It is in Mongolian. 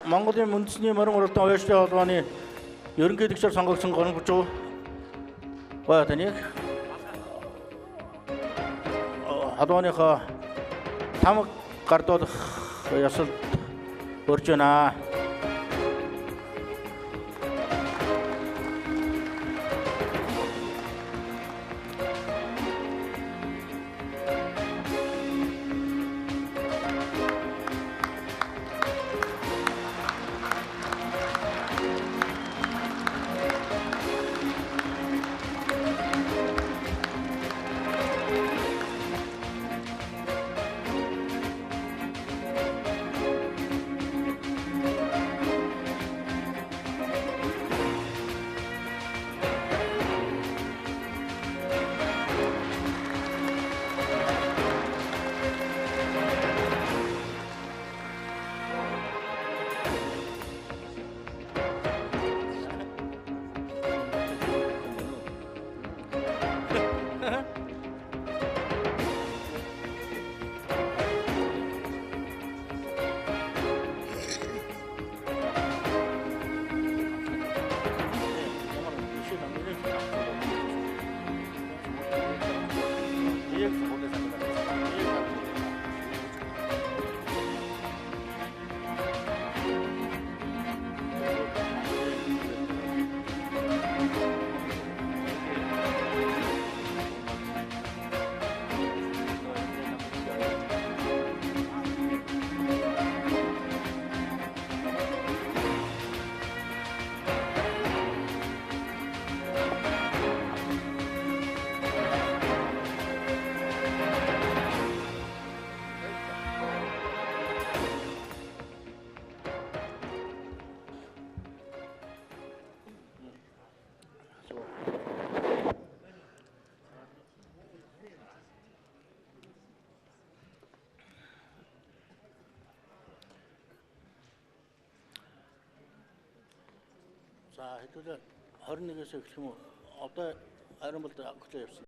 Монголын үндэсний морин уралдаан уяачлалын холбооны ерөнхийлөгчөөр сонгогдсон гонхчуу баа таныг холбооныхоо 5 гардуулах ёсолд өрж байна. За хэдүүлээ 21-ээс эхлэх юм уу? Одоо ариун болд хөтлөө явсан.